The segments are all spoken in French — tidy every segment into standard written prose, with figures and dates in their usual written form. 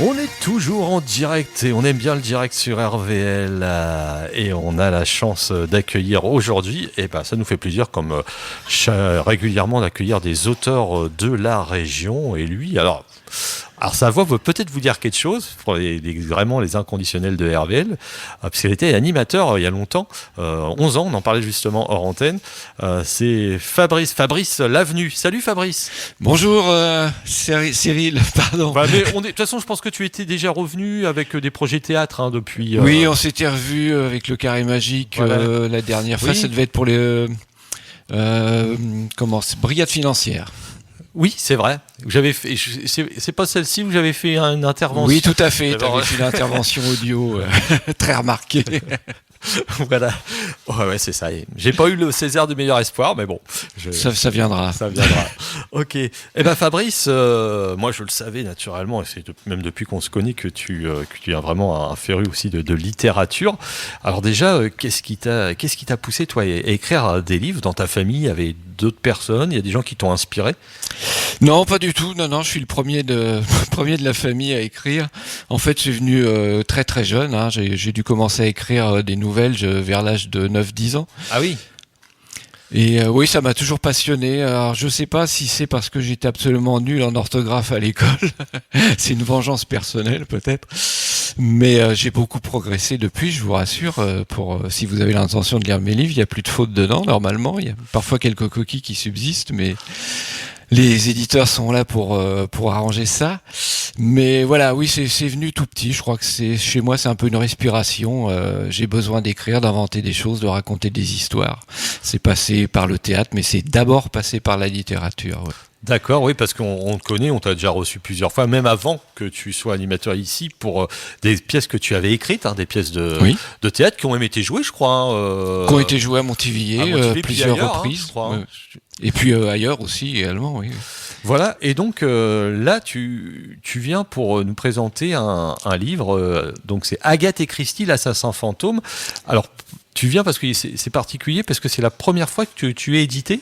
On est toujours en direct et on aime bien le direct sur RVL et on a la chance d'accueillir aujourd'hui, et ben ça nous fait plaisir comme régulièrement d'accueillir des auteurs de la région. Et lui, alors sa voix veut peut-être vous dire quelque chose pour vraiment les inconditionnels de RVL, puisqu'il était animateur il y a longtemps, 11 ans, on en parlait justement hors antenne. C'est Fabrice Lavenu. Salut Fabrice. Bonjour Cyril, pardon. Bah, mais de toute façon, je pense que tu étais déjà revenu avec des projets théâtre depuis. Oui, on s'était revus avec le Carré Magique voilà. La dernière fois. Oui. Ça devait être pour les brigade financière. Oui, c'est vrai. J'avais fait, c'est pas celle-ci où j'avais fait une intervention. Oui, tout à fait. Tu avais fait une intervention audio très remarquée. Voilà. Ouais, c'est ça. J'ai pas eu le César du meilleur espoir, mais bon. Ça viendra. Ça viendra. Ok. Eh ben Fabrice, moi je le savais naturellement, et c'est même depuis qu'on se connaît que tu es vraiment un féru aussi de littérature. Alors déjà, qu'est-ce qui t'a poussé toi à écrire des livres dans ta famille? Il y avait d'autres personnes, il y a des gens qui t'ont inspiré? Non, pas du tout. Non, je suis le premier de la famille à écrire. En fait, c'est venu très très jeune. Hein. J'ai dû commencer à écrire des nouvelles vers l'âge de 9-10 ans. Ah oui. Et oui, ça m'a toujours passionné. Alors, je sais pas si c'est parce que j'étais absolument nul en orthographe à l'école. C'est une vengeance personnelle peut-être. Mais j'ai beaucoup progressé depuis, je vous rassure. Si vous avez l'intention de lire mes livres, il n'y a plus de fautes dedans normalement. Il y a parfois quelques coquilles qui subsistent, mais les éditeurs sont là pour arranger ça. Mais voilà, oui, c'est venu tout petit. Je crois que chez moi, c'est un peu une respiration. J'ai besoin d'écrire, d'inventer des choses, de raconter des histoires. C'est passé par le théâtre, mais c'est d'abord passé par la littérature. Ouais. D'accord, oui, parce qu'on te connaît, on t'a déjà reçu plusieurs fois, même avant que tu sois animateur ici, pour des pièces que tu avais écrites, des pièces de théâtre qui ont même été jouées, je crois. Qui ont été jouées à Montivilliers, plusieurs reprises. Je crois. Et puis ailleurs aussi, également, oui. Voilà, et donc là, tu viens pour nous présenter un livre, donc c'est Agathe Christie, l'assassin fantôme. Alors, tu viens parce que c'est particulier, parce que c'est la première fois que tu es édité?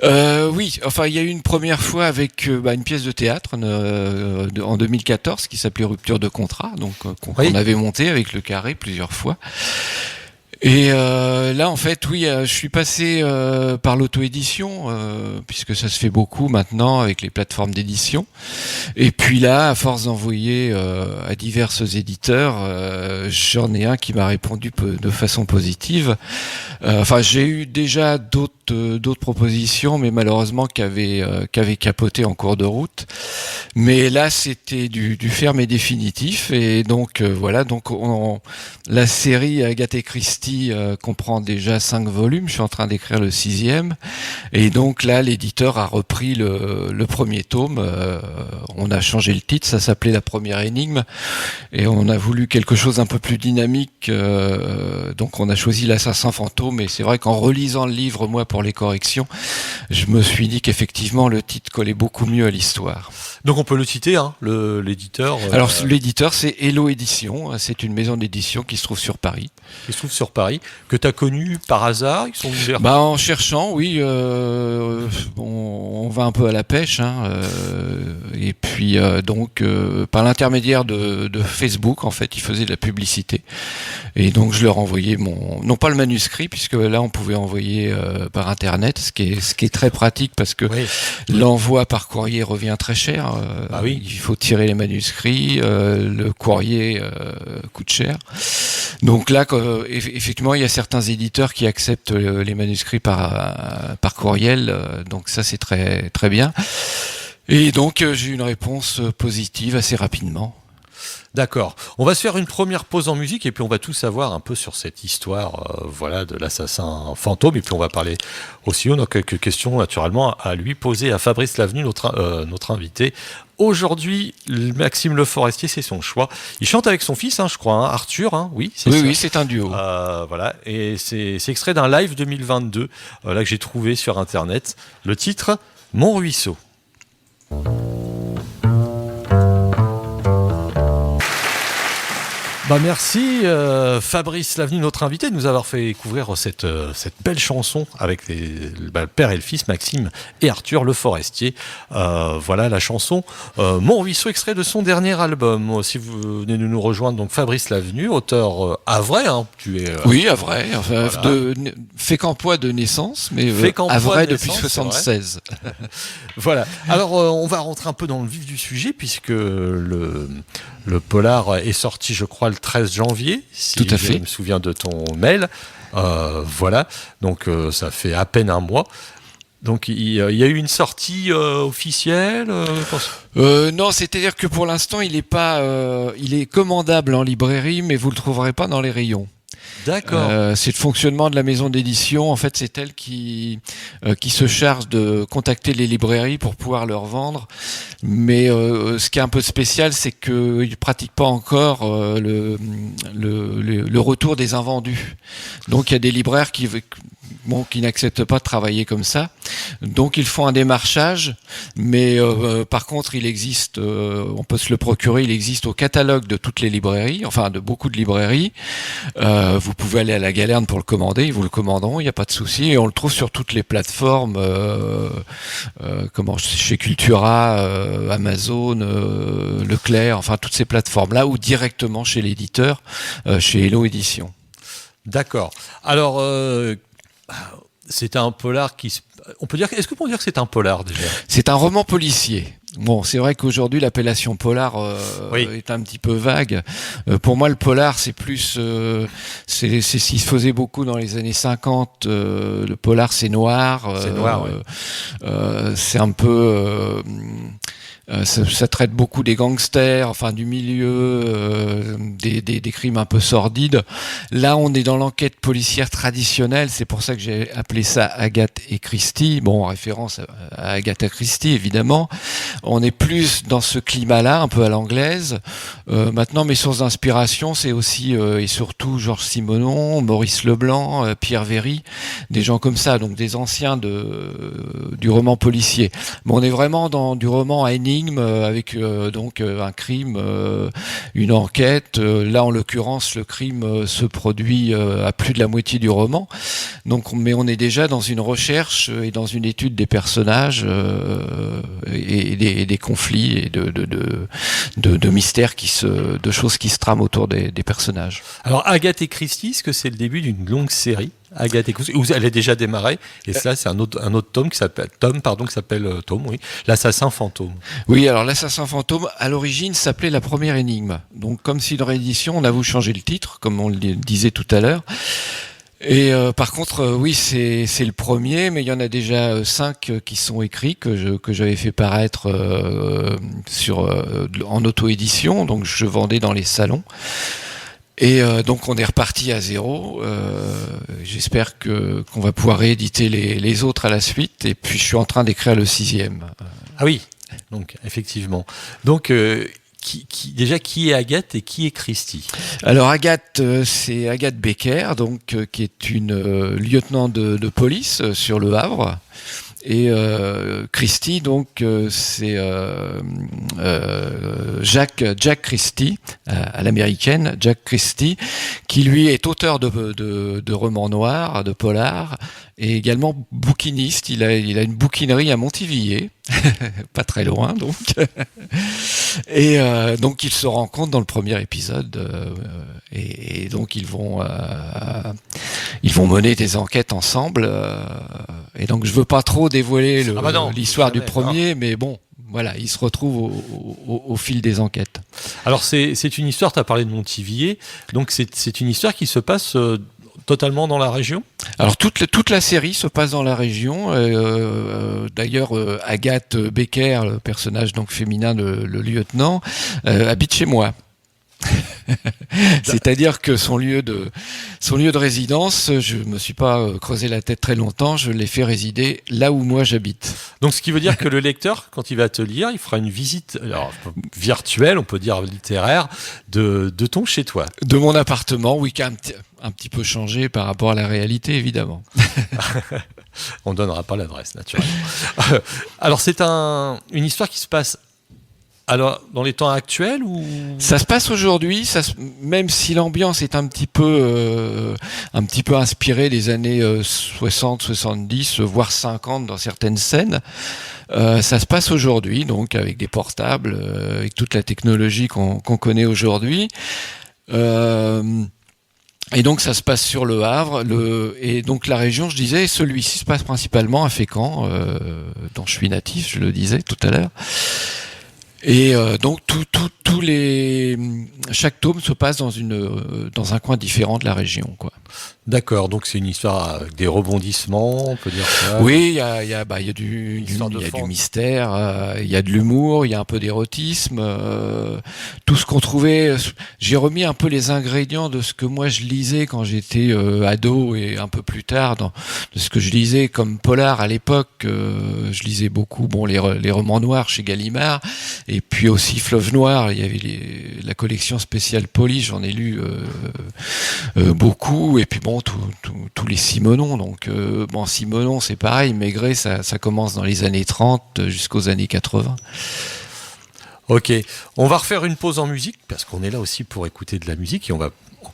Oui, enfin il y a eu une première fois avec une pièce de théâtre en 2014 qui s'appelait Rupture de contrat, donc qu'on avait monté avec le Carré plusieurs fois. Et là en fait oui, je suis passé par l'auto-édition puisque ça se fait beaucoup maintenant avec les plateformes d'édition. Et puis là, à force d'envoyer à divers éditeurs, j'en ai un qui m'a répondu de façon positive. Enfin, j'ai eu déjà d'autres propositions, mais malheureusement qui avaient capoté en cours de route. Mais là, c'était du ferme et définitif. Et donc voilà, la série Agathe Christie comprend déjà 5 volumes. Je suis en train d'écrire le 6e. Et donc là, l'éditeur a repris le premier tome. On a changé le titre, ça s'appelait La Première Énigme. Et on a voulu quelque chose un peu plus dynamique. Donc on a choisi l'Assassin fantôme. Et c'est vrai qu'en relisant le livre, moi, pour les corrections, je me suis dit qu'effectivement, le titre collait beaucoup mieux à l'histoire. Donc on peut le citer, l'éditeur. Alors l'éditeur, c'est Hello Édition. C'est une maison d'édition qui se trouve sur Paris. Que tu as connu par hasard? Ils sont ouverts. En cherchant, oui. On va un peu à la pêche. Et puis par l'intermédiaire de Facebook, en fait, ils faisaient de la publicité. Et donc je leur envoyais non pas le manuscrit, puisque là on pouvait envoyer par internet, ce qui est très pratique parce que l'envoi par courrier revient très cher. Il faut tirer les manuscrits, le courrier coûte cher. Donc là, effectivement, il y a certains éditeurs qui acceptent les manuscrits par courriel, donc ça c'est très très bien. Et donc j'ai eu une réponse positive assez rapidement. D'accord. On va se faire une première pause en musique et puis on va tout savoir un peu sur cette histoire de l'assassin fantôme. Et puis on va parler aussi, on a quelques questions naturellement à lui poser à Fabrice Lavenu, notre invité. Aujourd'hui, Maxime Le Forestier, c'est son choix. Il chante avec son fils, je crois, Arthur. Oui, c'est ça. Oui, c'est un duo. Voilà, et c'est extrait d'un live 2022 là que j'ai trouvé sur Internet. Le titre, Mon ruisseau. Merci Fabrice Lavenu, notre invité, de nous avoir fait découvrir cette belle chanson avec le père et le fils, Maxime et Arthur Le Forestier. Voilà la chanson Mon Ruisseau, extrait de son dernier album. Si vous venez de nous rejoindre, donc Fabrice Lavenu, auteur havrais, hein, tu es... Oui, havrais, enfin, voilà. Fécampois de naissance, mais Fécampois havrais de depuis naissance, 76. Voilà. Alors, on va rentrer un peu dans le vif du sujet, puisque le polar est sorti, je crois, le 13 janvier, si Tout à fait. je me souviens de ton mail. Voilà. Donc, ça fait à peine un mois. Donc, il y a eu une sortie officielle Non, c'est-à-dire que pour l'instant, il est commandable en librairie, mais vous le trouverez pas dans les rayons. D'accord. C'est le fonctionnement de la maison d'édition. En fait, c'est elle qui se charge de contacter les librairies pour pouvoir leur vendre. Mais ce qui est un peu spécial, c'est qu'ils ne pratiquent pas encore le retour des invendus. Donc, il y a des libraires qui n'acceptent pas de travailler comme ça. Donc, ils font un démarchage. Mais par contre, il existe, on peut se le procurer, il existe au catalogue de toutes les librairies, enfin de beaucoup de librairies. Vous pouvez aller à la Galerne pour le commander, ils vous le commanderont, il n'y a pas de souci. Et on le trouve sur toutes les plateformes, chez Cultura, Amazon, Leclerc, enfin toutes ces plateformes-là, ou directement chez l'éditeur, chez Hello Édition. D'accord. Alors, c'est un polar qui... Est-ce qu'on peut dire que c'est un polar déjà ? C'est un roman policier. Bon, c'est vrai qu'aujourd'hui l'appellation polar Oui. est un petit peu vague. Pour moi, le polar, c'est plus, c'est ce qui se faisait beaucoup dans les années 50. Le polar, c'est noir. C'est noir, oui. C'est un peu. Ça traite beaucoup des gangsters, enfin du milieu, des crimes un peu sordides. Là, on est dans l'enquête policière traditionnelle. C'est pour ça que j'ai appelé ça Agathe et Christie. Bon, en référence à Agatha Christie, évidemment. On est plus dans ce climat-là, un peu à l'anglaise. Maintenant, mes sources d'inspiration, c'est aussi et surtout Georges Simenon, Maurice Leblanc, Pierre Véry, des gens comme ça, donc des anciens du roman policier. Mais on est vraiment dans du roman à énigme avec un crime, une enquête. Là, en l'occurrence, le crime se produit à plus de la moitié du roman. Donc, mais on est déjà dans une recherche et dans une étude des personnages et des conflits et de mystères de choses qui se trament autour des personnages. Alors, Agathe et Christie, est-ce que c'est le début d'une longue série ? Agathe et Christie, où elle est déjà démarrée, et ça, c'est un autre tome qui s'appelle Tom, oui, l'assassin fantôme. Oui, alors l'assassin fantôme, à l'origine, s'appelait La Première Énigme. Donc, comme si de réédition, on a voulu changer le titre, comme on le disait tout à l'heure. Et par contre, oui, c'est le premier, mais il y en a déjà 5 qui sont écrits que j'avais fait paraître en auto-édition, donc je vendais dans les salons. Et donc on est reparti à zéro. J'espère qu'on va pouvoir rééditer les autres à la suite. Et puis je suis en train d'écrire le 6e. Ah oui, donc effectivement. Donc qui est Agathe et qui est Christie ? Alors Agathe, c'est Agathe Becker, donc qui est une lieutenant de police sur le Havre. Et Christie, donc c'est Jack Christie, à l'américaine, Jack Christie, qui lui est auteur de romans noirs, de polars, et également bouquiniste. Il a une bouquinerie à Montivilliers, pas très loin donc. Et donc ils se rencontrent dans le premier épisode, et donc ils vont mener des enquêtes ensemble. Et donc je veux pas trop dévoiler l'histoire du premier, mais bon, voilà, ils se retrouvent au fil des enquêtes. Alors c'est une histoire, tu as parlé de Montivilliers, donc c'est une histoire qui se passe totalement dans la région ? Alors toute la série se passe dans la région. D'ailleurs, Agathe Becker, le personnage donc féminin, le lieutenant, habite chez moi. C'est-à-dire que son lieu de résidence, je me suis pas creusé la tête très longtemps, je l'ai fait résider là où moi j'habite. Donc ce qui veut dire que le lecteur, quand il va te lire, il fera une visite virtuelle, on peut dire littéraire, de ton chez toi. De mon appartement, oui, qui a un petit peu changé par rapport à la réalité, évidemment. On donnera pas l'adresse, naturellement. Alors c'est une histoire qui se passe Alors, dans les temps actuels ou... Ça se passe aujourd'hui, même si l'ambiance est un petit peu inspirée des années 60, 70, voire 50 dans certaines scènes. Ça se passe aujourd'hui, donc avec des portables, avec toute la technologie qu'on connaît aujourd'hui. Et donc ça se passe sur le Havre, et donc la région, je disais, celui-ci se passe principalement à Fécamp, dont je suis natif, je le disais tout à l'heure. Et donc chaque tome se passe dans un coin différent de la région, quoi. D'accord, donc c'est une histoire avec des rebondissements, on peut dire ça. Oui, il y a du mystère, il y a de l'humour, il y a un peu d'érotisme, tout ce qu'on trouvait. J'ai remis un peu les ingrédients de ce que moi je lisais quand j'étais ado et un peu plus tard, de ce que je lisais comme polar à l'époque. Je lisais beaucoup, les romans noirs chez Gallimard, et puis aussi Fleuve Noir. Il y avait la collection spéciale Poli, j'en ai lu beaucoup, et puis tous les Simenon. Donc Simenon c'est pareil, Maigret ça commence dans les années 30 jusqu'aux années 80. Ok, on va refaire une pause en musique parce qu'on est là aussi pour écouter de la musique et on va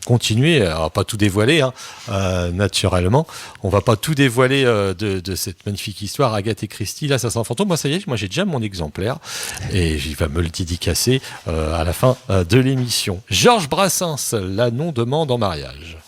continuer. On va pas tout dévoiler, naturellement. On va pas tout dévoiler de cette magnifique histoire Agathe et Christie. Là, ça sent un fantôme. Moi, ça y est, j'ai déjà mon exemplaire et il va me le dédicacer à la fin de l'émission. Georges Brassens, La non demande en mariage.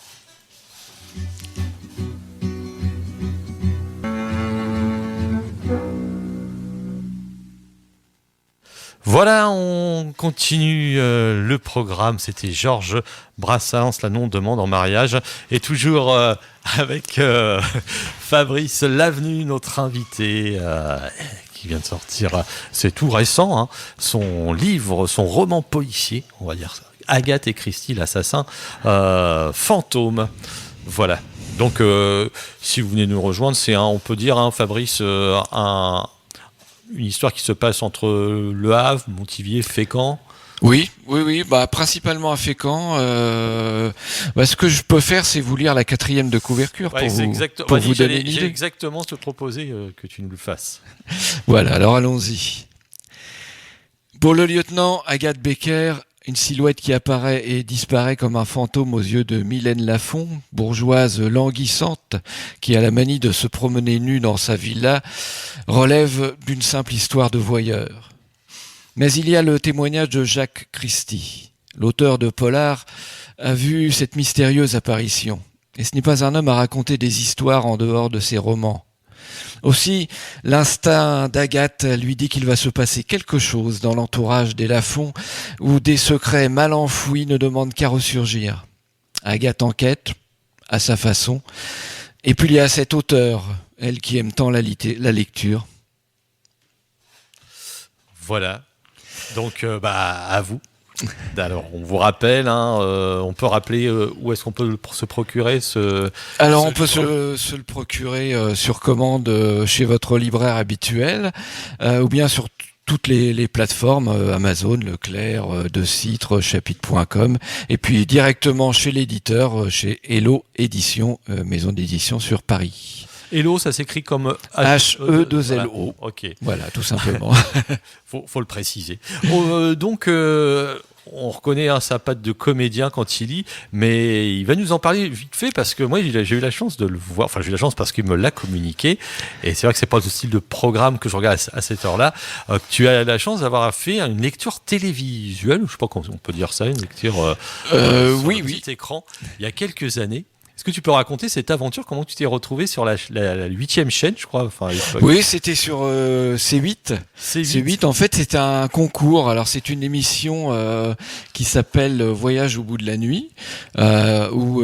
Voilà, on continue le programme. C'était Georges Brassens, La non demande en mariage. Et toujours avec Fabrice Lavenu, notre invité, qui vient de sortir, c'est tout récent, son livre, son roman policier, on va dire ça. Agathe et Christie, l'assassin fantôme. Voilà. Donc, si vous venez nous rejoindre, c'est on peut dire, Fabrice, une histoire qui se passe entre Le Havre, Montivier, Fécamp. Oui, principalement à Fécamp. Ce que je peux faire, c'est vous lire la 4e de couverture pour vous donner l'idée. J'ai exactement te proposer que tu nous le fasses. Voilà, alors allons-y. Pour le lieutenant Agathe Becker, une silhouette qui apparaît et disparaît comme un fantôme aux yeux de Mylène Lafont, bourgeoise languissante, qui a la manie de se promener nue dans sa villa, relève d'une simple histoire de voyeur. Mais il y a le témoignage de Jacques Christie. L'auteur de Polar a vu cette mystérieuse apparition. Et ce n'est pas un homme à raconter des histoires en dehors de ses romans. Aussi, l'instinct d'Agathe lui dit qu'il va se passer quelque chose dans l'entourage des Lafont où des secrets mal enfouis ne demandent qu'à ressurgir. Agathe enquête, à sa façon, et puis il y a cette auteure, elle qui aime tant la lecture. Voilà, donc à vous. Alors, on vous rappelle, on peut rappeler où est-ce qu'on peut se procurer on peut se le procurer sur commande chez votre libraire habituel, ou bien sur toutes les plateformes, Amazon, Leclerc, De Citre, Chapitre.com, et puis directement chez l'éditeur, chez Hello Édition, maison d'édition sur Paris. Hello, ça s'écrit comme H-E-2-L-O. Voilà. Ok. Voilà, tout simplement. faut le préciser. Donc, on reconnaît sa patte de comédien quand il lit, mais il va nous en parler vite fait parce que moi, j'ai eu la chance de le voir. Enfin, j'ai eu la chance parce qu'il me l'a communiqué. Et c'est vrai que c'est pas le style de programme que je regarde à cette heure-là. Tu as la chance d'avoir fait une lecture télévisuelle, je sais pas comment on peut dire ça, une lecture sur un petit écran, il y a quelques années. Est-ce que tu peux raconter cette aventure? Comment tu t'es retrouvé sur la 8e chaîne, je crois? Oui, c'était sur C8. C8, en fait, c'était un concours. Alors, c'est une émission qui s'appelle Voyage au bout de la nuit, où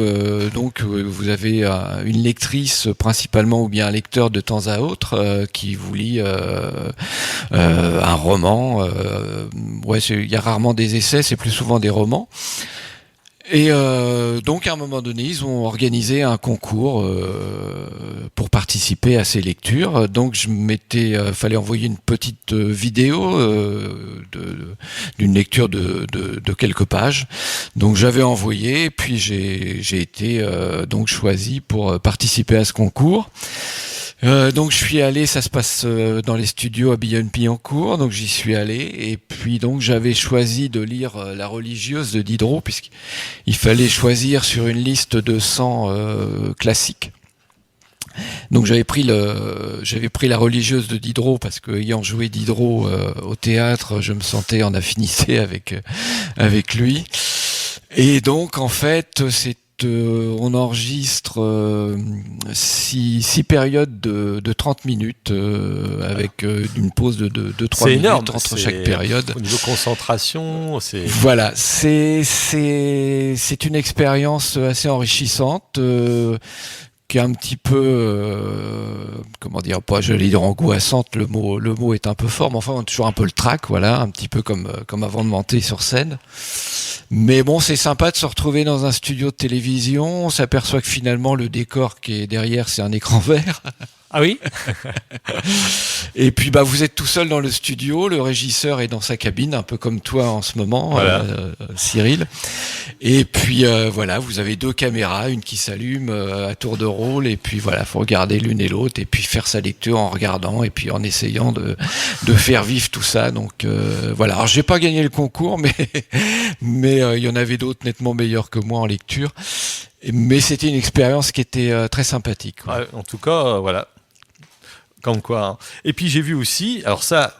donc vous avez une lectrice principalement ou bien un lecteur de temps à autre qui vous lit un roman. Il y a rarement des essais, c'est plus souvent des romans. Et donc à un moment donné, ils ont organisé un concours pour participer à ces lectures. Donc fallait envoyer une petite vidéo d'une lecture de quelques pages. Donc j'avais envoyé, et puis j'ai été donc choisi pour participer à ce concours. Donc je suis allé, ça se passe dans les studios à Boulogne-Billancourt, donc j'y suis allé, et puis donc j'avais choisi de lire La religieuse de Diderot, puisqu'il fallait choisir sur une liste de 100 classiques. Donc j'avais pris La religieuse de Diderot, parce que ayant joué Diderot au théâtre, je me sentais en affinité avec lui. Et donc en fait on enregistre 6 périodes de 30 minutes avec une pause de 3 minutes énorme, entre chaque période. Au niveau concentration, c'est... Voilà, c'est une expérience assez enrichissante. Qui est un petit peu, comment dire, pas j'allais dire angoissante, le mot est un peu fort, mais enfin on a toujours un peu le trac, voilà, un petit peu comme avant de monter sur scène. Mais bon, c'est sympa de se retrouver dans un studio de télévision, on s'aperçoit que finalement le décor qui est derrière c'est un écran vert. Ah oui. Et puis vous êtes tout seul dans le studio, le régisseur est dans sa cabine, un peu comme toi en ce moment, voilà. Cyril. Et puis voilà, vous avez 2 caméras, une qui s'allume à tour de rôle, et puis voilà, faut regarder l'une et l'autre, et puis faire sa lecture en regardant, et puis en essayant de faire vivre tout ça. Donc voilà. Alors j'ai pas gagné le concours, mais il y en avait d'autres nettement meilleurs que moi en lecture. Mais c'était une expérience qui était très sympathique. Ouais, en tout cas, voilà. Comme quoi. Hein. Et puis j'ai vu aussi, alors ça,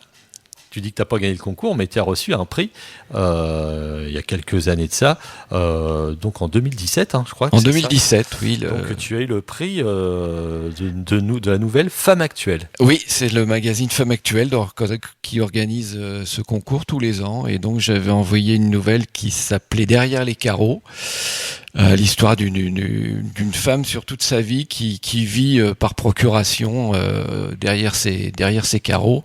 tu dis que tu n'as pas gagné le concours, mais tu as reçu un prix il y a quelques années de ça, donc en 2017, hein, je crois. En 2017, ça. Oui. Donc tu as eu le prix de la nouvelle Femme Actuelle. Oui, c'est le magazine Femme Actuelle qui organise ce concours tous les ans. Et donc j'avais envoyé une nouvelle qui s'appelait Derrière les carreaux. L'histoire d'une femme sur toute sa vie qui vit par procuration derrière ses carreaux.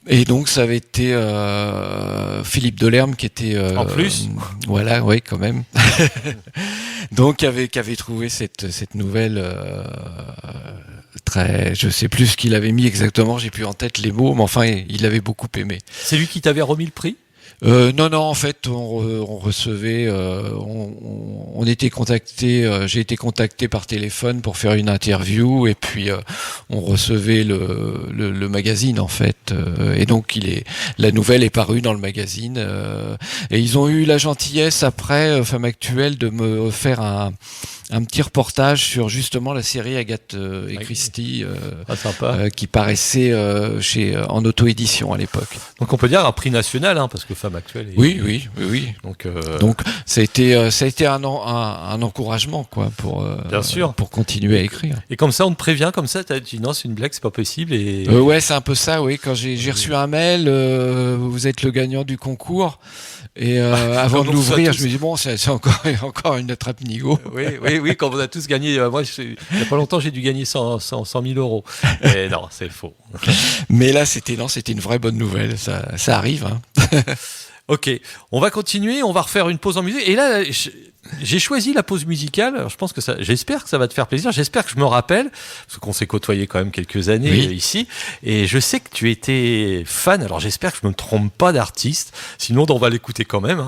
Et donc ça avait été Philippe Delerme qui était en plus voilà, oui, quand même. Donc qui avait trouvé cette nouvelle très, je sais plus ce qu'il avait mis exactement, j'ai plus en tête les mots, mais enfin il avait beaucoup aimé. C'est lui qui t'avait remis le prix? Non, en fait, on recevait, on était contacté, j'ai été contacté par téléphone pour faire une interview, et puis on recevait le magazine en fait, et donc la nouvelle est parue dans le magazine, et ils ont eu la gentillesse après Femme Actuelle de me faire un petit reportage sur justement la série Agathe et Christie qui paraissait en auto-édition à l'époque. Donc on peut dire un prix national, hein, parce que Femme Actuelle. Oui. Donc ça a été un encouragement quoi bien sûr, pour continuer à écrire. Et comme ça on te prévient, comme ça t'as dit non c'est une blague, c'est pas possible. Et ouais, c'est un peu ça. Oui, quand j'ai reçu un mail, vous êtes le gagnant du concours. Et avant de l'ouvrir, je me dis bon, c'est encore une attrape nigo. Oui, quand on a tous gagné. Moi, il n'y a pas longtemps, j'ai dû gagner 100 000 euros. Mais non, c'est faux. Mais là, c'était une vraie bonne nouvelle. Ça arrive. Hein. Ok, on va continuer. On va refaire une pause en musique. Et là, j'ai choisi la pause musicale. Alors, j'espère que ça va te faire plaisir. J'espère que je me rappelle, parce qu'on s'est côtoyé quand même quelques années ici. Et je sais que tu étais fan. Alors, j'espère que je ne me trompe pas d'artiste. Sinon, on va l'écouter quand même.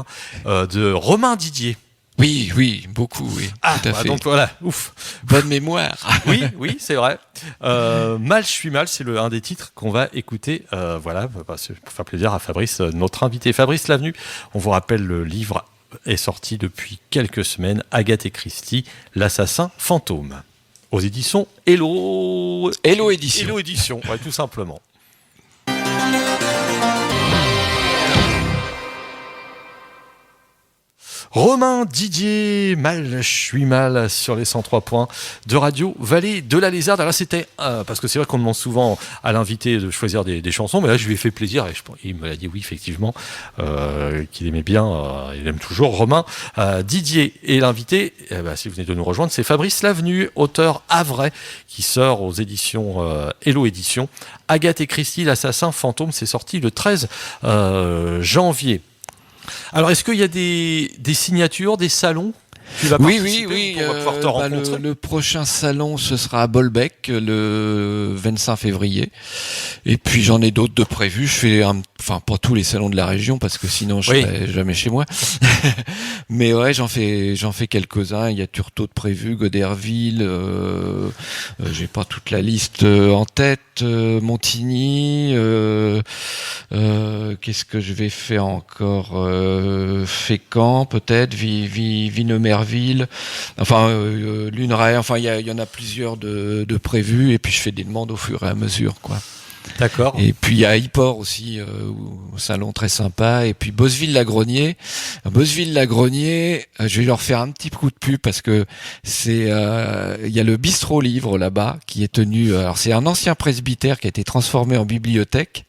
Hein, de Romain Didier. Oui, beaucoup, oui. Tout à fait. Donc voilà, ouf. Bonne mémoire. Oui, c'est vrai. Mal, je suis mal, c'est un des titres qu'on va écouter. Voilà, pour faire plaisir à Fabrice, notre invité. Fabrice Lavenu, on vous rappelle, le livre est sorti depuis quelques semaines, Agathe et Christie, l'assassin fantôme. Aux éditions Hello Édition. Hello Édition, ouais, tout simplement. Romain Didier, Mal, je suis mal sur les 103 points de Radio Vallée de la Lézarde. Alors là, c'était parce que c'est vrai qu'on demande souvent à l'invité de choisir des chansons, mais là, je lui ai fait plaisir et il me l'a dit, oui, effectivement, qu'il aimait bien, il aime toujours Romain Didier. Et l'invité, si vous venez de nous rejoindre, c'est Fabrice Lavenu, auteur havrais, qui sort aux éditions Hello Édition. Agathe et Christie, l'assassin fantôme, c'est sorti le 13 janvier. Alors, est-ce qu'il y a des signatures, des salons Tu vas participer oui. On va pouvoir te rencontrer. Le prochain salon, ce sera à Bolbec le 25 février. Et puis j'en ai d'autres de prévus. Je fais pas tous les salons de la région parce que sinon je serais jamais chez moi. Mais ouais, j'en fais quelques-uns. Il y a Turtot de prévu, Goderville. J'ai pas toute la liste en tête. Montigny. Qu'est-ce que je vais faire encore? Fécamp peut-être. Vinemerville. Enfin, Luneray. Enfin, il y en a plusieurs de prévus. Et puis je fais des demandes au fur et à mesure, quoi. D'accord. Et puis il y a Yport aussi, au salon très sympa. Et puis Bosville-la-Grenier. Bosville-la-Grenier, je vais leur faire un petit coup de pub parce que il y a le bistrot livre là-bas qui est tenu. Alors c'est un ancien presbytère qui a été transformé en bibliothèque.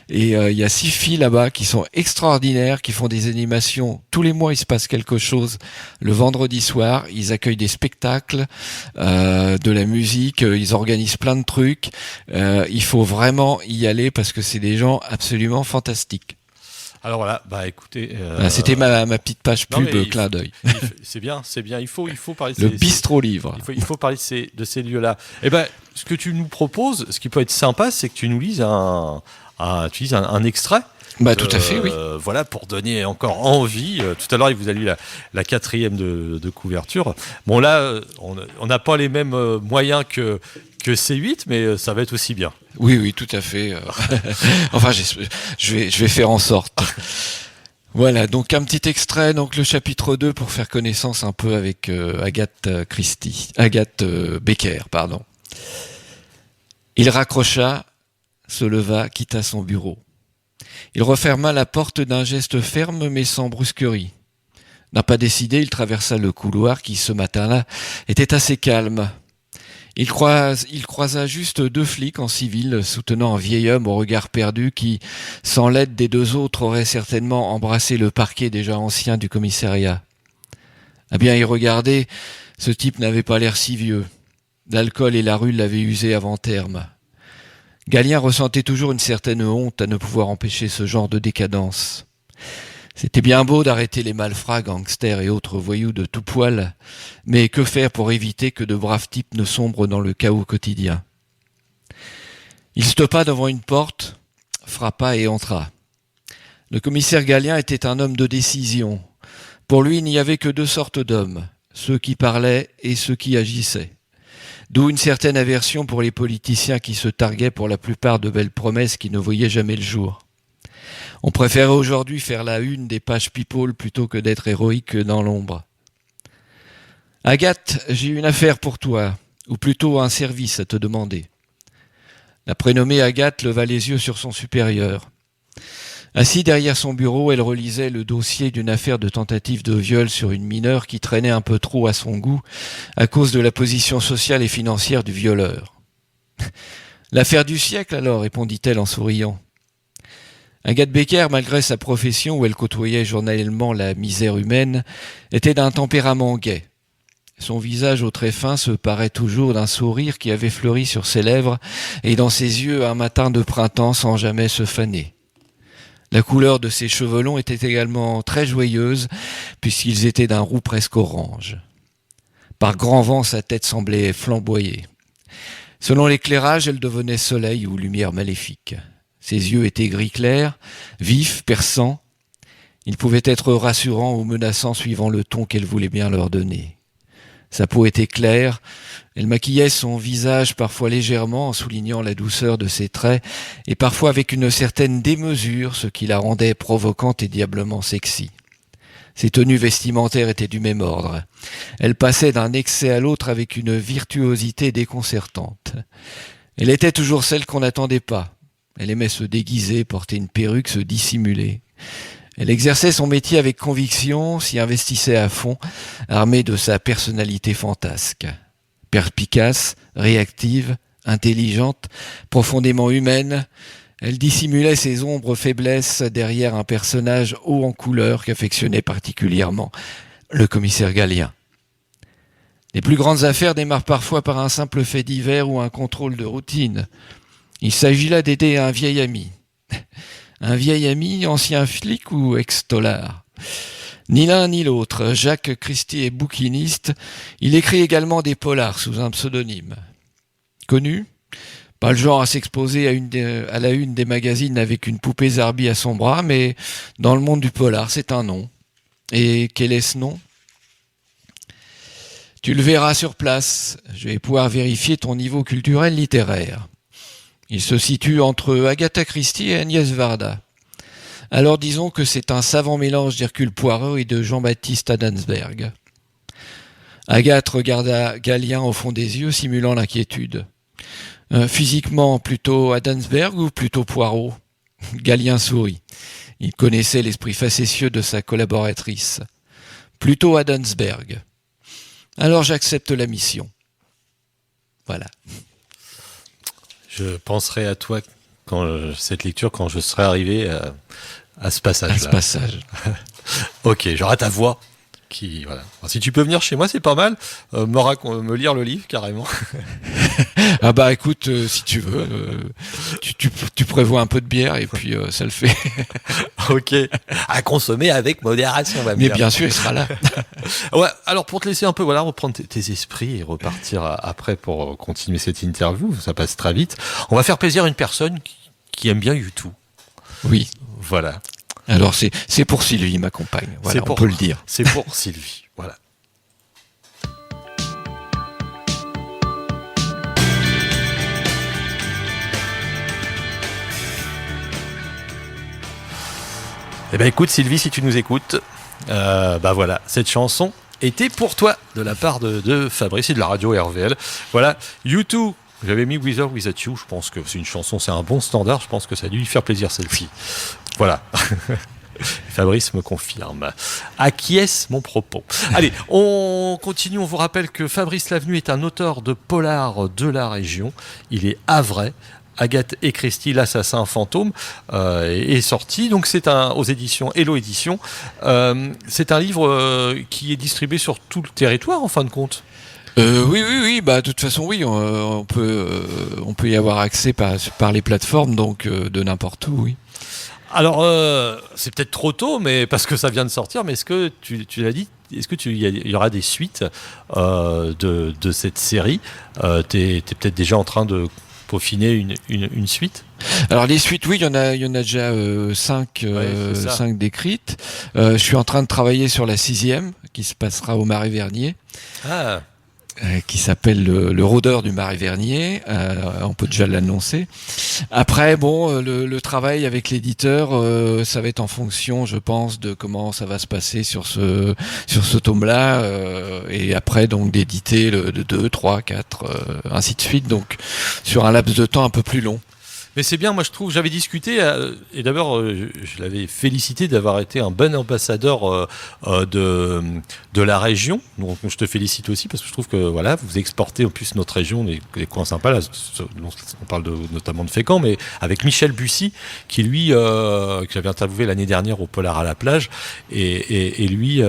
Et il y a 6 filles là-bas qui sont extraordinaires, qui font des animations. Tous les mois, il se passe quelque chose. Le vendredi soir, ils accueillent des spectacles, de la musique, ils organisent plein de trucs. Il faut vraiment y aller parce que c'est des gens absolument fantastiques. Alors voilà, écoutez... C'était ma petite page pub, clin d'œil. C'est bien. Il faut parler de le bistrot livre. Il faut parler de ces lieux-là. Et ce que tu nous proposes, ce qui peut être sympa, c'est que tu nous lises un extrait. Tout à fait, oui. Voilà, pour donner encore envie. Tout à l'heure, il vous a lu la 4e de couverture. Bon, là, on n'a pas les mêmes moyens que C8, mais ça va être aussi bien. Oui, tout à fait. Enfin, je vais faire en sorte. Voilà, donc un petit extrait, donc le chapitre 2 pour faire connaissance un peu avec Agathe Becker, pardon. Il raccrocha, se leva, quitta son bureau. Il referma la porte d'un geste ferme mais sans brusquerie. N'a pas décidé, il traversa le couloir qui, ce matin-là, était assez calme. Il croisa juste 2 flics en civil soutenant un vieil homme au regard perdu qui, sans l'aide des 2 autres, aurait certainement embrassé le parquet déjà ancien du commissariat. À bien y regarder, ce type n'avait pas l'air si vieux. L'alcool et la rue l'avaient usé avant terme. Gallien ressentait toujours une certaine honte à ne pouvoir empêcher ce genre de décadence. C'était bien beau d'arrêter les malfrats, gangsters et autres voyous de tout poil, mais que faire pour éviter que de braves types ne sombrent dans le chaos quotidien? Il stoppa devant une porte, frappa et entra. Le commissaire Gallien était un homme de décision. Pour lui, il n'y avait que 2 sortes d'hommes, ceux qui parlaient et ceux qui agissaient. D'où une certaine aversion pour les politiciens qui se targuaient pour la plupart de belles promesses qui ne voyaient jamais le jour. On préférait aujourd'hui faire la une des pages people plutôt que d'être héroïque dans l'ombre. « Agathe, j'ai une affaire pour toi, ou plutôt un service à te demander. » La prénommée Agathe leva les yeux sur son supérieur. Assise derrière son bureau, elle relisait le dossier d'une affaire de tentative de viol sur une mineure qui traînait un peu trop à son goût à cause de la position sociale et financière du violeur. « L'affaire du siècle alors, répondit-elle en souriant. Agathe Becker, malgré sa profession où elle côtoyait journellement la misère humaine, était d'un tempérament gai. Son visage au trait fin se parait toujours d'un sourire qui avait fleuri sur ses lèvres et dans ses yeux un matin de printemps sans jamais se faner. La couleur de ses cheveux longs était également très joyeuse, puisqu'ils étaient d'un roux presque orange. Par grand vent, sa tête semblait flamboyer. Selon l'éclairage, elle devenait soleil ou lumière maléfique. Ses yeux étaient gris clair, vifs, perçants. Ils pouvaient être rassurants ou menaçants suivant le ton qu'elle voulait bien leur donner. Sa peau était claire, elle maquillait son visage parfois légèrement en soulignant la douceur de ses traits et parfois avec une certaine démesure, ce qui la rendait provocante et diablement sexy. Ses tenues vestimentaires étaient du même ordre. Elle passait d'un excès à l'autre avec une virtuosité déconcertante. Elle était toujours celle qu'on n'attendait pas. Elle aimait se déguiser, porter une perruque, se dissimuler. Elle exerçait son métier avec conviction, s'y investissait à fond, armée de sa personnalité fantasque. Perspicace, réactive, intelligente, profondément humaine, elle dissimulait ses ombres faiblesses derrière un personnage haut en couleur qu'affectionnait particulièrement le commissaire Gallien. Les plus grandes affaires démarrent parfois par un simple fait divers ou un contrôle de routine. Il s'agit là d'aider un vieil ami. Un vieil ami, ancien flic ou ex-tolard. Ni l'un ni l'autre. Jacques Christie est bouquiniste. Il écrit également des polars sous un pseudonyme. Connu ? Pas le genre à s'exposer à la une des magazines avec une poupée Zarbi à son bras, mais dans le monde du polar, c'est un nom. Et quel est ce nom ? Tu le verras sur place. Je vais pouvoir vérifier ton niveau culturel littéraire. Il se situe entre Agatha Christie et Agnès Varda. Alors disons que c'est un savant mélange d'Hercule Poirot et de Jean-Baptiste Adamsberg. Agathe regarda Galien au fond des yeux, simulant l'inquiétude. Physiquement, plutôt Adamsberg ou plutôt Poirot ? Galien sourit. Il connaissait l'esprit facétieux de sa collaboratrice. Plutôt Adamsberg. Alors j'accepte la mission. Voilà. Je penserai à toi cette lecture quand je serai arrivé à ce passage-là. À ce passage. Ok, j'aurai ta voix. Voilà. Alors, si tu peux venir chez moi, c'est pas mal. Me lire le livre carrément. Ah bah écoute, si tu veux, tu prévois un peu de bière et puis ça le fait. Ok. À consommer avec modération. Mais bien sûr, il sera là. Ouais. Alors pour te laisser un peu, reprendre tes esprits et repartir après pour continuer cette interview, ça passe très vite. On va faire plaisir à une personne qui aime bien YouTube. Oui. Voilà. Alors c'est pour Sylvie, ma compagne. Voilà, on peut le dire. C'est pour Sylvie. Voilà. Eh ben écoute Sylvie, si tu nous écoutes, voilà, cette chanson était pour toi de la part de Fabrice et de la radio RVL. Voilà, U2. J'avais mis With or Without You, je pense que c'est une chanson, c'est un bon standard, je pense que ça a dû lui faire plaisir celle-ci. Voilà. Fabrice me confirme. Acquiesce mon propos. Allez, on continue, on vous rappelle que Fabrice Lavenu est un auteur de polar de la région. Il est havrais. Agathe et Christie, l'assassin fantôme, est sorti. Donc c'est aux éditions Hello Éditions. C'est un livre qui est distribué sur tout le territoire en fin de compte. Oui. Bah de toute façon, oui, on peut y avoir accès par les plateformes, donc de n'importe où, oui. Alors c'est peut-être trop tôt, mais parce que ça vient de sortir. Mais est-ce que tu l'as dit? Est-ce que il y aura des suites de cette série? T'es peut-être déjà en train de peaufiner une suite? Alors les suites, oui, il y en a déjà 5 décrites. Je suis en train de travailler sur la 6e qui se passera au Marais Vernier. Ah. Qui s'appelle le rôdeur du Marais Vernier. On peut déjà l'annoncer. Après, le travail avec l'éditeur, ça va être en fonction, je pense, de comment ça va se passer sur ce tome-là, et après donc d'éditer le 2, 3, 4, ainsi de suite. Donc sur un laps de temps un peu plus long. Mais c'est bien, moi je trouve, j'avais discuté, et d'abord je l'avais félicité d'avoir été un bon ambassadeur de la région, donc je te félicite aussi parce que je trouve que voilà, vous exportez en plus notre région, des coins sympas, là, on parle notamment de Fécamp, mais avec Michel Bussy, qui lui, que j'avais interviewé l'année dernière au Polar à la plage, et lui,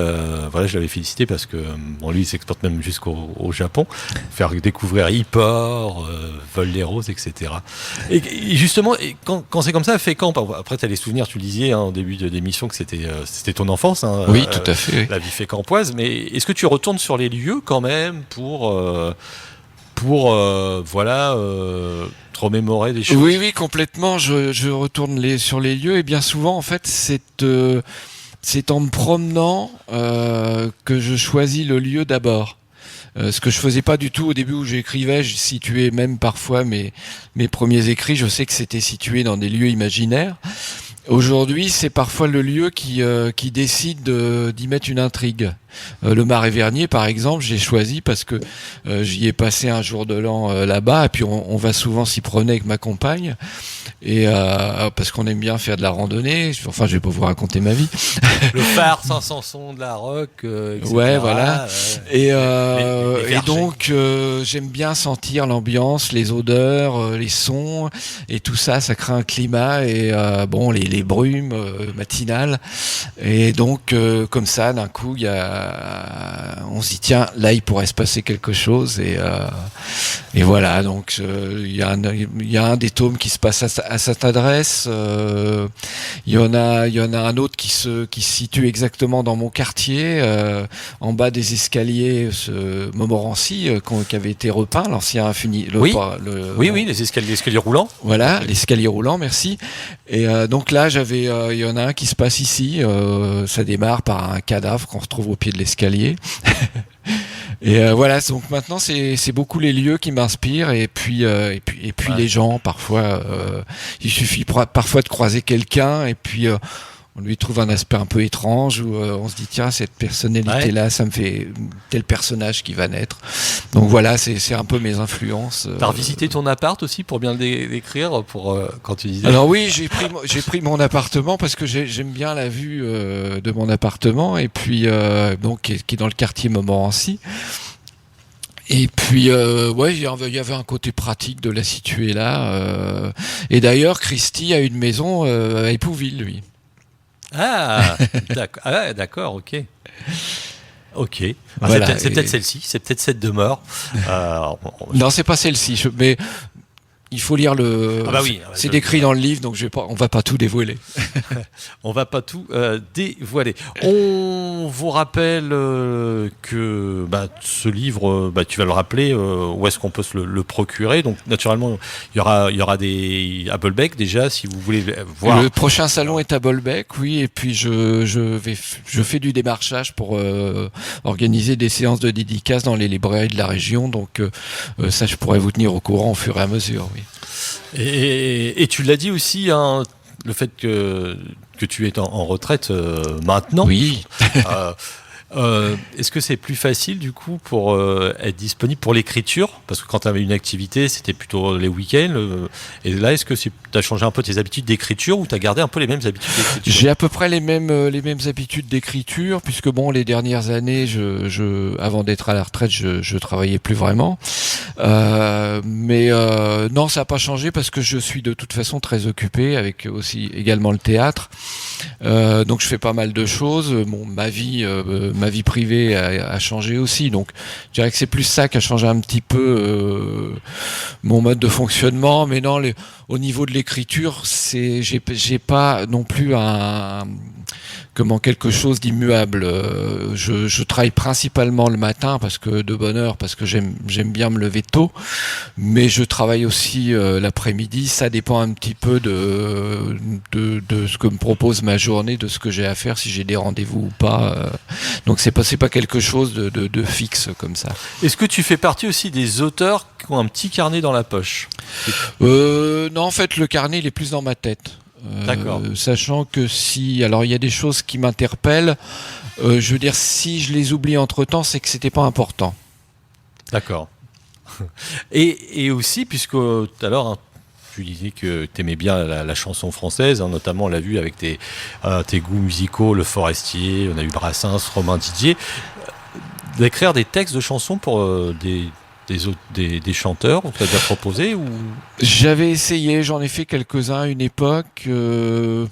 voilà, je l'avais félicité parce que lui il s'exporte même jusqu'au Japon, faire découvrir Yport, Vol les Roses, etc. Et justement, quand c'est comme ça, Fécamp, après tu as les souvenirs, tu le disais au début de l'émission que c'était ton enfance. Oui, tout à fait. Oui. La vie fécampoise, mais est-ce que tu retournes sur les lieux quand même pour te remémorer des choses? Oui, complètement. Je retourne sur les lieux et bien souvent, en fait, c'est en me promenant que je choisis le lieu d'abord. Ce que je faisais pas du tout au début où j'écrivais, je situais même parfois mes premiers écrits, je sais que c'était situé dans des lieux imaginaires. Aujourd'hui, c'est parfois le lieu qui décide d'y mettre une intrigue. Le Marais Vernier, par exemple, j'ai choisi parce que j'y ai passé un jour de l'an là-bas, et puis on va souvent s'y promener avec ma compagne, et parce qu'on aime bien faire de la randonnée. Enfin, je vais pas vous raconter ma vie. Le phare Saint-Sanson de la Roque, etc. Ouais, voilà. Et donc, j'aime bien sentir l'ambiance, les odeurs, les sons, et tout ça, ça crée un climat, et les brumes matinales. Et donc, comme ça, d'un coup, il y a on se dit tiens, là il pourrait se passer quelque chose et voilà. Donc il y a un des tomes qui se passe à cette adresse. Il y en a un autre qui se situe exactement dans mon quartier, en bas des escaliers Montmorency, qui avait été repeint, l'ancien oui, les escaliers roulants. Voilà, l'escalier roulant, merci. Et donc là, il y en a un qui se passe ici. Ça démarre par un cadavre qu'on retrouve au pied de l'escalier. Et voilà, donc maintenant c'est beaucoup les lieux qui m'inspirent et puis les gens. Parfois, il suffit parfois de croiser quelqu'un et puis on lui trouve un aspect un peu étrange où on se dit tiens, cette personnalité-là, ça me fait tel personnage qui va naître. Donc voilà, c'est un peu mes influences. T'as revisité ton appart aussi pour bien le décrire quand tu disais. Alors oui, j'ai pris mon appartement parce que j'aime bien la vue de mon appartement et puis donc qui est dans le quartier Montmorency. Et puis, il y avait un côté pratique de la situer là. Et d'ailleurs, Christy a une maison à Épouville, lui. Ah, d'accord, ok. Voilà, c'est peut-être celle-ci, c'est peut-être cette demeure. Non, c'est pas celle-ci, mais il faut lire le. C'est décrit dans le livre, donc on va pas tout dévoiler. On va pas tout dévoiler. On vous rappelle que ce livre, tu vas le rappeler, où est-ce qu'on peut se le procurer. Donc naturellement, il y aura des à Bolbec déjà, si vous voulez voir. Le prochain salon est à Bolbec, oui, et puis je fais du démarchage pour organiser des séances de dédicaces dans les librairies de la région. Donc ça, je pourrais vous tenir au courant au fur et à mesure, oui. Et tu l'as dit aussi, hein, le fait que tu es en retraite maintenant. Oui. Est-ce que c'est plus facile du coup pour être disponible pour l'écriture? Parce que quand tu avais une activité, c'était plutôt les week-ends. Et là, est-ce que tu as changé un peu tes habitudes d'écriture ou tu as gardé un peu les mêmes habitudes d'écriture? J'ai à peu près les mêmes habitudes d'écriture, puisque les dernières années, avant d'être à la retraite, je travaillais plus vraiment. Mais non, ça n'a pas changé parce que je suis de toute façon très occupé avec aussi également le théâtre. Donc je fais pas mal de choses. Ma vie privée a changé aussi. Donc je dirais que c'est plus ça qui a changé un petit peu mon mode de fonctionnement. Mais non, au niveau de l'écriture, j'ai pas non plus quelque chose d'immuable. Je travaille principalement le matin parce que j'aime bien me lever tôt, mais je travaille aussi l'après-midi. Ça dépend un petit peu de ce que me propose ma journée, de ce que j'ai à faire, si j'ai des rendez-vous ou pas. Donc c'est pas quelque chose de fixe comme ça. Est-ce que tu fais partie aussi des auteurs qui ont un petit carnet dans la poche? Non, en fait, le carnet il est plus dans ma tête. D'accord. Sachant que alors il y a des choses qui m'interpellent, je veux dire, si je les oublie entre-temps, c'est que c'était pas important. D'accord. Et aussi, puisque tout à l'heure, hein, tu disais que tu aimais bien la chanson française, hein, notamment on l'a vu avec tes goûts musicaux, Le Forestier, on a eu Brassens, Romain Didier, d'écrire des textes de chansons pour des chanteurs, on t'a déjà proposé ou... J'avais essayé, j'en ai fait quelques-uns à une époque. Je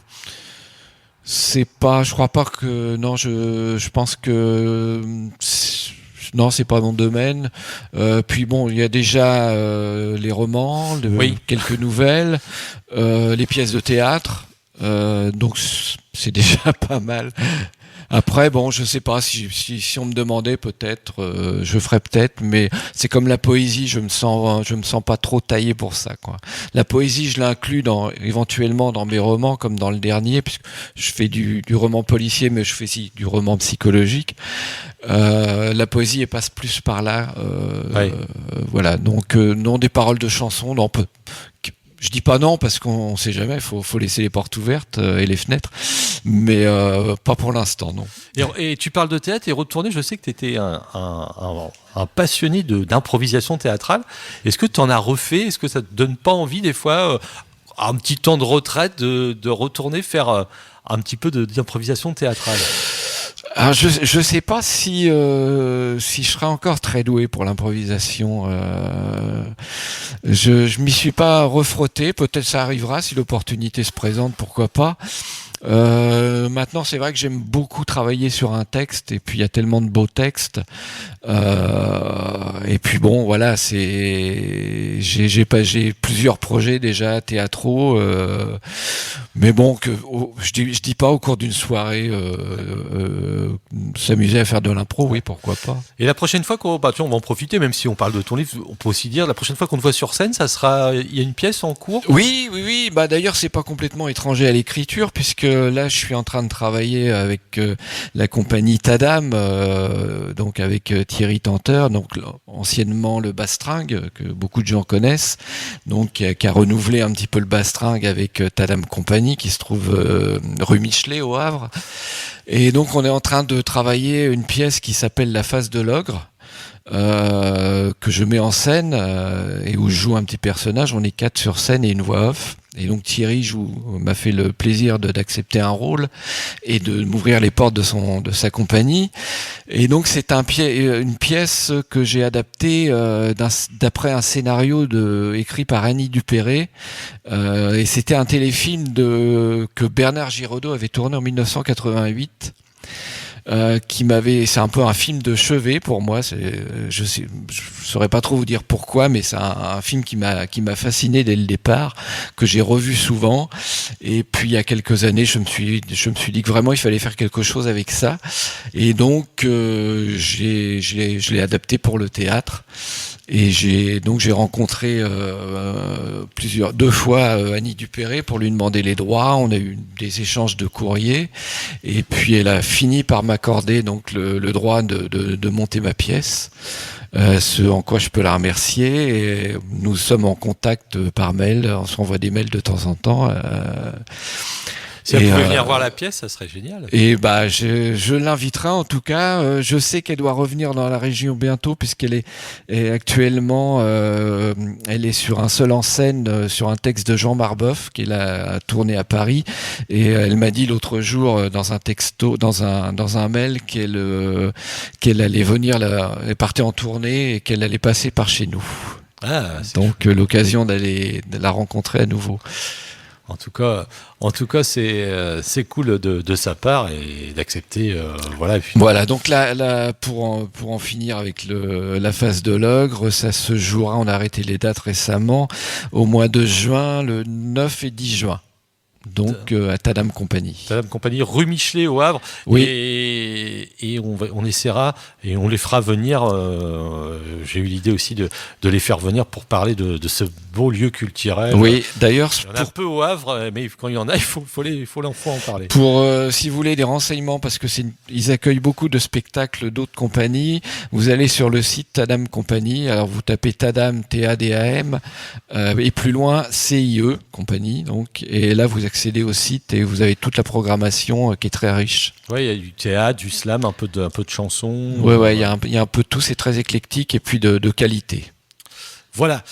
crois pas que, non, je pense que non, c'est pas mon domaine. Puis il y a déjà les romans, quelques nouvelles, les pièces de théâtre. Donc c'est déjà pas mal. Après, je sais pas, si on me demandait, peut-être, je ferais peut-être, mais c'est comme la poésie, je me sens pas trop taillé pour ça, quoi. La poésie, je l'inclus éventuellement dans mes romans, comme dans le dernier, puisque je fais du roman policier, mais je fais aussi du roman psychologique. La poésie, elle passe plus par là, voilà. Donc, non, des paroles de chansons, non, je dis pas non parce qu'on sait jamais, faut laisser les portes ouvertes et les fenêtres, mais pas pour l'instant, non. Et tu parles de théâtre et retourner, je sais que tu étais un passionné d'improvisation théâtrale. Est-ce que tu en as refait? Est-ce que ça te donne pas envie des fois, un petit temps de retraite, de retourner faire un petit peu d'improvisation théâtrale? Alors je sais pas si je serai encore très doué pour l'improvisation. Je m'y suis pas refrotté. Peut-être ça arrivera si l'opportunité se présente, pourquoi pas. Maintenant, c'est vrai que j'aime beaucoup travailler sur un texte, et puis il y a tellement de beaux textes. Et puis bon, voilà, j'ai plusieurs projets déjà théâtraux, mais bon, je dis pas au cours d'une soirée s'amuser à faire de l'impro, oui, pourquoi pas. Et la prochaine fois on va en profiter, même si on parle de ton livre, on peut aussi dire la prochaine fois qu'on te voit sur scène, il y a une pièce en cours. Oui. Bah d'ailleurs, c'est pas complètement étranger à l'écriture, puisque là, je suis en train de travailler avec la compagnie Tadam, donc avec Thierry Tanteur, donc anciennement le Bastringue, que beaucoup de gens connaissent, donc qui a renouvelé un petit peu le Bastringue avec Tadam Company, qui se trouve rue Michelet au Havre. Et donc on est en train de travailler une pièce qui s'appelle La face de l'ogre, que je mets en scène et où je joue un petit personnage. On est 4 sur scène et une voix off. Et donc Thierry m'a fait le plaisir d'accepter un rôle et de m'ouvrir les portes de sa compagnie. Et donc c'est une pièce que j'ai adaptée d'après un scénario écrit par Annie Dupéré. Et c'était un téléfilm que Bernard Giraudot avait tourné en 1988. C'est un peu un film de chevet pour moi. Je saurais pas trop vous dire pourquoi, mais c'est un film qui m'a fasciné dès le départ, que j'ai revu souvent. Et puis il y a quelques années, je me suis dit que vraiment il fallait faire quelque chose avec ça. Et donc je l'ai adapté pour le théâtre. Et j'ai rencontré 2 fois Annie Dupéré pour lui demander les droits. On a eu des échanges de courriers, et puis elle a fini par m'accorder donc le droit de monter ma pièce. Ce en quoi je peux la remercier. Et nous sommes en contact par mail, on s'envoie des mails de temps en temps. Si elle pouvait venir voir la pièce, ça serait génial. Et bah, je l'inviterai en tout cas. Je sais qu'elle doit revenir dans la région bientôt, puisqu'elle est actuellement, elle est sur un seul en scène, sur un texte de Jean Marbeuf qu'elle a tourné à Paris. Et elle m'a dit l'autre jour dans un texto, dans un mail qu'elle allait venir, elle partait en tournée et qu'elle allait passer par chez nous. Donc l'occasion d'aller la rencontrer à nouveau. En tout cas, c'est cool de sa part et d'accepter. Voilà. Donc là, pour en finir avec la face de l'ogre, ça se jouera. On a arrêté les dates récemment, au mois de juin, le 9 et 10 juin. Donc à Tadam Company. Tadam Company, rue Michelet au Havre. Oui. Et on essaiera et on les fera venir. J'ai eu l'idée aussi de les faire venir pour parler de ce beau lieu culturel. Oui, d'ailleurs. Il y en a un peu au Havre, mais quand il y en a, il faut en parler. Pour si vous voulez des renseignements, parce que ils accueillent beaucoup de spectacles d'autres compagnies, vous allez sur le site Tadam Company. Alors vous tapez Tadam, T-A-D-A-M, et plus loin CIE Compagnie. Donc, et là vous accédez au site et vous avez toute la programmation qui est très riche. Oui, il y a du théâtre, du slam, un peu de chansons. Ouais, il y a un peu de tout, c'est très éclectique et puis de qualité. Voilà.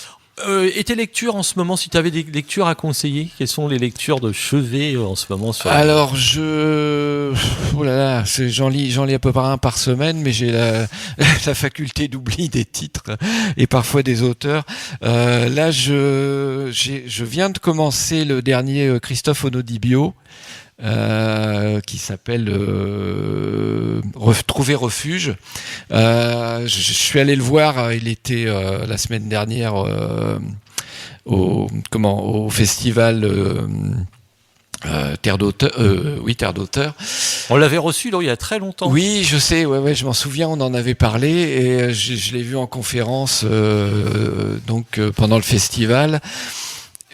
Et tes lectures en ce moment, si tu avais des lectures à conseiller, quelles sont les lectures de chevet en ce moment Alors j'en lis à peu près un par semaine, mais j'ai la faculté d'oubli des titres et parfois des auteurs. Là, je viens de commencer le dernier Christophe Onodibio. Qui s'appelle Trouver refuge. Je suis allé le voir, il était la semaine dernière au festival Terre d'auteur. On l'avait reçu là, il y a très longtemps. Oui, je sais, ouais, je m'en souviens, on en avait parlé et je l'ai vu en conférence pendant le festival.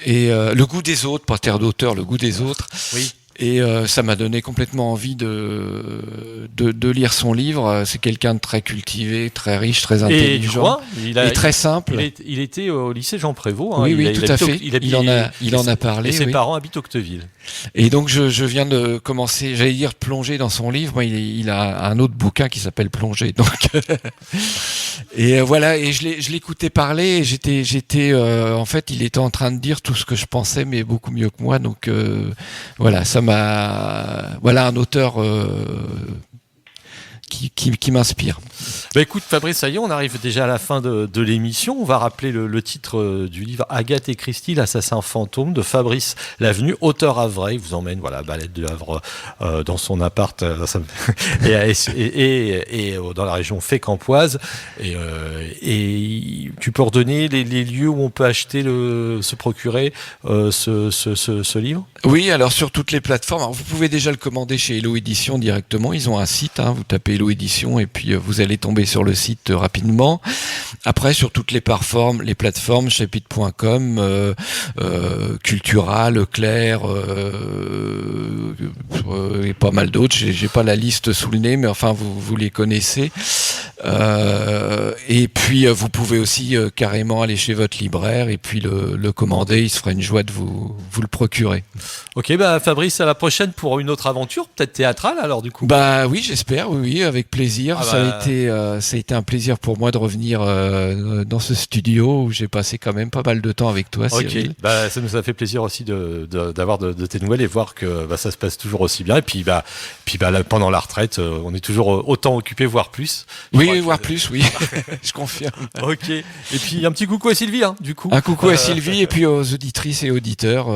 Et Le goût des autres, pas Terre d'auteur, Le goût des autres. Oui. Et ça m'a donné complètement envie de lire son livre. C'est quelqu'un de très cultivé, très riche, très intelligent et très simple. Il était au lycée Jean Prévost. Oui, tout à fait. Il en a parlé. Et ses parents habitent Octeville. Et donc je viens de commencer, j'allais dire plonger dans son livre. Moi, il a un autre bouquin qui s'appelle Plonger. Donc et voilà. Et je l'écoutais parler. Et j'étais en fait, il était en train de dire tout ce que je pensais, mais beaucoup mieux que moi. Donc voilà, voilà un auteur qui m'inspire. Bah écoute Fabrice, ça y est, on arrive déjà à la fin de l'émission. On va rappeler le titre du livre Agathe et Christie, l'assassin fantôme de Fabrice Lavenu, auteur havrais. Il vous emmène balade de Havre dans son appart et dans la région fécampoise. Et tu peux redonner les lieux où on peut acheter, se procurer ce livre? Oui, alors sur toutes les plateformes. Alors, vous pouvez déjà le commander chez Hello Édition directement. Ils ont un site, vous tapez Hello Édition et puis vous allez tomber sur le site rapidement. Après, sur toutes les plateformes, chapitre.com, Cultura, Leclerc, et pas mal d'autres. J'ai pas la liste sous le nez, mais enfin vous les connaissez. Et puis vous pouvez aussi carrément aller chez votre libraire et puis le commander. Il se fera une joie de vous le procurer. Ok, Fabrice, à la prochaine pour une autre aventure, peut-être théâtrale alors du coup. Oui, j'espère, oui, avec plaisir. Ça a été un plaisir pour moi de revenir dans ce studio où j'ai passé quand même pas mal de temps avec toi, Cyril. Ok, ça nous a fait plaisir aussi d'avoir de tes nouvelles et voir que ça se passe toujours aussi bien. Et puis, pendant la retraite, on est toujours autant occupé, voire plus. Voire plus, oui. Je confirme. Ok. Et puis un petit coucou à Sylvie, du coup. Un coucou à Sylvie et puis aux auditrices et auditeurs.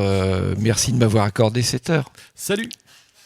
Merci de m'avoir accordé cette heure. Salut.